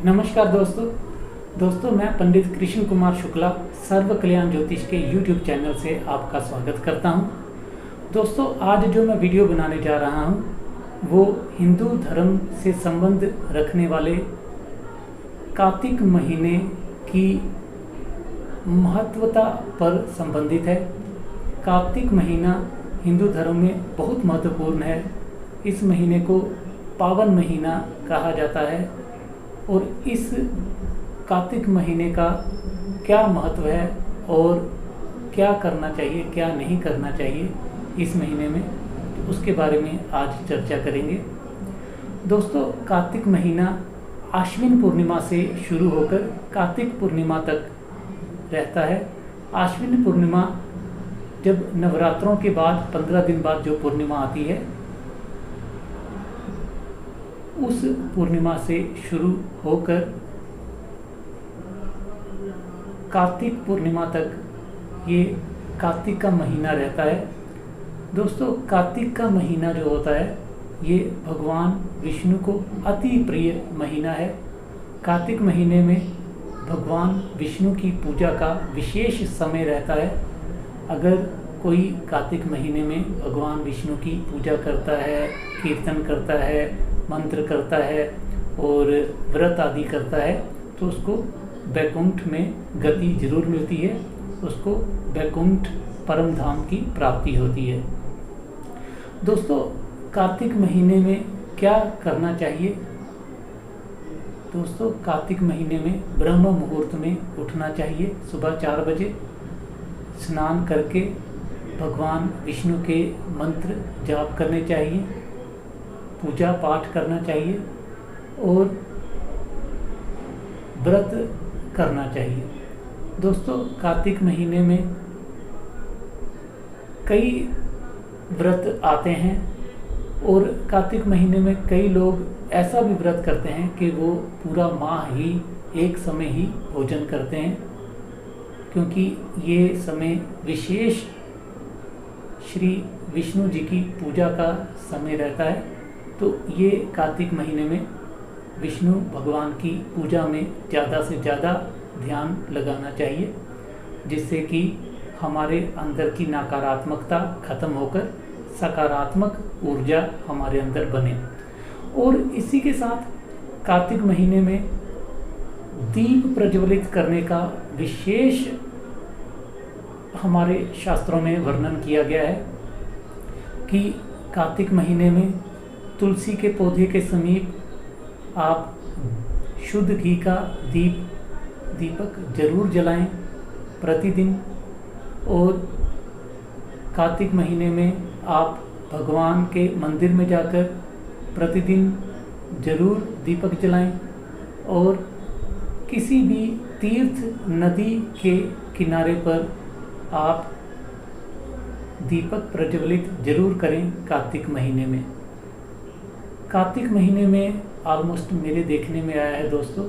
नमस्कार दोस्तों मैं पंडित कृष्ण कुमार शुक्ला सर्व कल्याण ज्योतिष के YouTube चैनल से आपका स्वागत करता हूं। दोस्तों आज जो मैं वीडियो बनाने जा रहा हूं वो हिंदू धर्म से संबंध रखने वाले कार्तिक महीने की महत्वता पर संबंधित है। कार्तिक महीना हिंदू धर्म में बहुत महत्वपूर्ण है। इस महीने को पावन महीना कहा जाता है और इस कार्तिक महीने का क्या महत्व है और क्या करना चाहिए क्या नहीं करना चाहिए इस महीने में, उसके बारे में आज चर्चा करेंगे। दोस्तों कार्तिक महीना आश्विन पूर्णिमा से शुरू होकर कार्तिक पूर्णिमा तक रहता है। आश्विन पूर्णिमा जब नवरात्रों के बाद 15 दिन बाद जो पूर्णिमा आती है उस पूर्णिमा से शुरू होकर कार्तिक पूर्णिमा तक ये कार्तिक का महीना रहता है। दोस्तों कार्तिक का महीना जो होता है ये भगवान विष्णु को अति प्रिय महीना है। कार्तिक महीने में भगवान विष्णु की पूजा का विशेष समय रहता है। अगर कोई कार्तिक महीने में भगवान विष्णु की पूजा करता है, कीर्तन करता है, मंत्र करता है और व्रत आदि करता है तो उसको वैकुंठ में गति जरूर मिलती है, उसको वैकुंठ परम धाम की प्राप्ति होती है। दोस्तों कार्तिक महीने में क्या करना चाहिए? दोस्तों कार्तिक महीने में ब्रह्म मुहूर्त में उठना चाहिए। सुबह 4 बजे स्नान करके भगवान विष्णु के मंत्र जाप करने चाहिए, पूजा पाठ करना चाहिए और व्रत करना चाहिए। दोस्तों कार्तिक महीने में कई व्रत आते हैं और कार्तिक महीने में कई लोग ऐसा भी व्रत करते हैं कि वो पूरा माह ही एक समय ही भोजन करते हैं, क्योंकि ये समय विशेष श्री विष्णु जी की पूजा का समय रहता है। तो ये कार्तिक महीने में विष्णु भगवान की पूजा में ज़्यादा से ज़्यादा ध्यान लगाना चाहिए, जिससे कि हमारे अंदर की नकारात्मकता खत्म होकर सकारात्मक ऊर्जा हमारे अंदर बने। और इसी के साथ कार्तिक महीने में दीप प्रज्वलित करने का विशेष हमारे शास्त्रों में वर्णन किया गया है कि कार्तिक महीने में तुलसी के पौधे के समीप आप शुद्ध घी का दीपक जरूर जलाएं प्रतिदिन। और कार्तिक महीने में आप भगवान के मंदिर में जाकर प्रतिदिन जरूर दीपक जलाएं और किसी भी तीर्थ नदी के किनारे पर आप दीपक प्रज्वलित जरूर करें कार्तिक महीने में। कार्तिक महीने में ऑलमोस्ट मेरे देखने में आया है दोस्तों,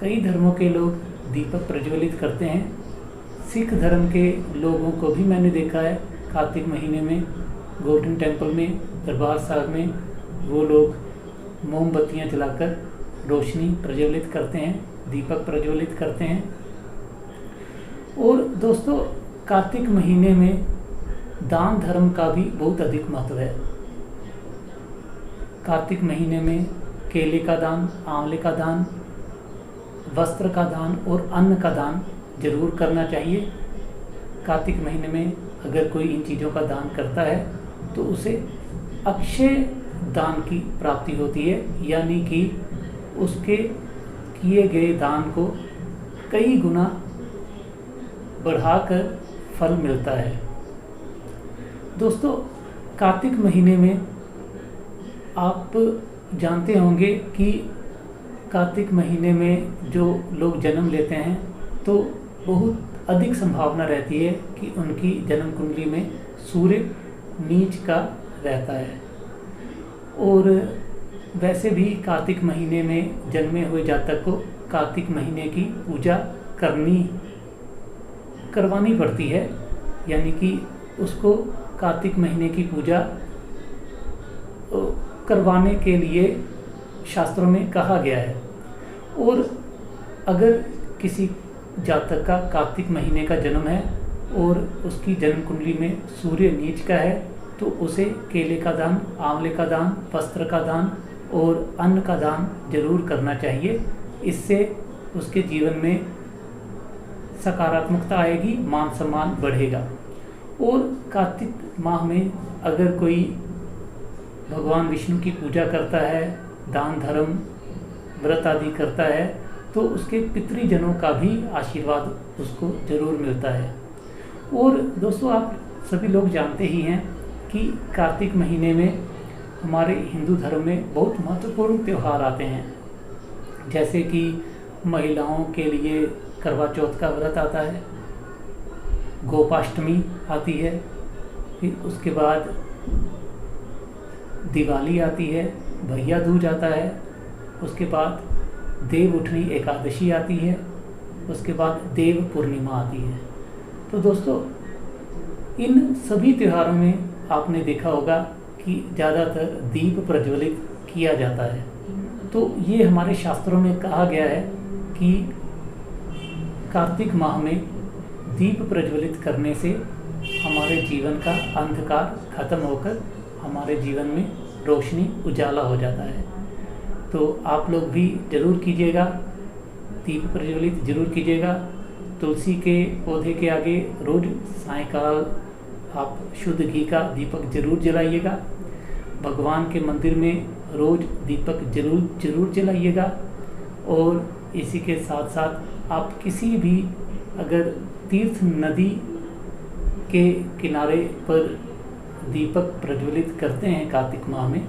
कई धर्मों के लोग दीपक प्रज्वलित करते हैं। सिख धर्म के लोगों को भी मैंने देखा है कार्तिक महीने में गोल्डन टेम्पल में, दरबार साहब में वो लोग मोमबत्तियां जलाकर रोशनी प्रज्वलित करते हैं, दीपक प्रज्वलित करते हैं। और दोस्तों कार्तिक महीने में दान धर्म का भी बहुत अधिक महत्व है। कार्तिक महीने में केले का दान, आंवले का दान, वस्त्र का दान और अन्न का दान जरूर करना चाहिए। कार्तिक महीने में अगर कोई इन चीज़ों का दान करता है तो उसे अक्षय दान की प्राप्ति होती है, यानी कि उसके किए गए दान को कई गुना बढ़ाकर फल मिलता है। दोस्तों कार्तिक महीने में आप जानते होंगे कि कार्तिक महीने में जो लोग जन्म लेते हैं तो बहुत अधिक संभावना रहती है कि उनकी जन्म कुंडली में सूर्य नीच का रहता है। और वैसे भी कार्तिक महीने में जन्मे हुए जातक को कार्तिक महीने की पूजा करवानी पड़ती है, यानी कि उसको कार्तिक महीने की पूजा करवाने के लिए शास्त्रों में कहा गया है। और अगर किसी जातक का कार्तिक महीने का जन्म है और उसकी जन्म कुंडली में सूर्य नीच का है तो उसे केले का दान, आंवले का दान, वस्त्र का दान और अन्न का दान जरूर करना चाहिए। इससे उसके जीवन में सकारात्मकता आएगी, मान सम्मान बढ़ेगा। और कार्तिक माह में अगर कोई भगवान विष्णु की पूजा करता है, दान धर्म व्रत आदि करता है तो उसके पितृजनों का भी आशीर्वाद उसको जरूर मिलता है। और दोस्तों, आप सभी लोग जानते ही हैं कि कार्तिक महीने में हमारे हिंदू धर्म में बहुत महत्वपूर्ण त्यौहार आते हैं, जैसे कि महिलाओं के लिए करवा चौथ का व्रत आता है, गोपाष्टमी आती है, फिर उसके बाद दिवाली आती है, भैया दूज आता है, उसके बाद देव उठनी एकादशी आती है, उसके बाद देव पूर्णिमा आती है। तो दोस्तों, इन सभी त्योहारों में आपने देखा होगा कि ज़्यादातर दीप प्रज्वलित किया जाता है। तो ये हमारे शास्त्रों में कहा गया है कि कार्तिक माह में दीप प्रज्वलित करने से हमारे जीवन का अंधकार खत्म होकर हमारे जीवन में रोशनी उजाला हो जाता है। तो आप लोग भी जरूर कीजिएगा, दीप प्रज्वलित जरूर कीजिएगा। तुलसी के पौधे के आगे रोज सायंकाल आप शुद्ध घी का दीपक जरूर जलाइएगा। भगवान के मंदिर में रोज दीपक जरूर जलाइएगा। और इसी के साथ साथ आप किसी भी अगर तीर्थ नदी के किनारे पर दीपक प्रज्वलित करते हैं कार्तिक माह में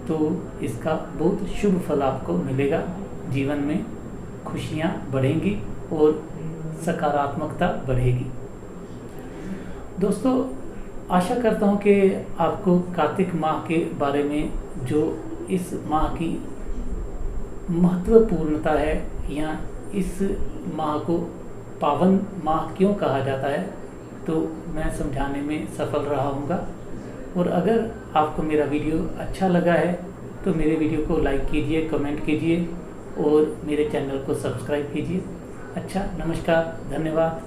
तो इसका बहुत शुभ फल आपको मिलेगा। जीवन में खुशियाँ बढ़ेंगी और सकारात्मकता बढ़ेगी। दोस्तों, आशा करता हूँ कि आपको कार्तिक माह के बारे में जो इस माह की महत्वपूर्णता है या इस माह को पावन माह क्यों कहा जाता है तो मैं समझाने में सफल रहा हूँगा। और अगर आपको मेरा वीडियो अच्छा लगा है तो मेरे वीडियो को लाइक कीजिए, कमेंट कीजिए और मेरे चैनल को सब्सक्राइब कीजिए। अच्छा, नमस्कार, धन्यवाद।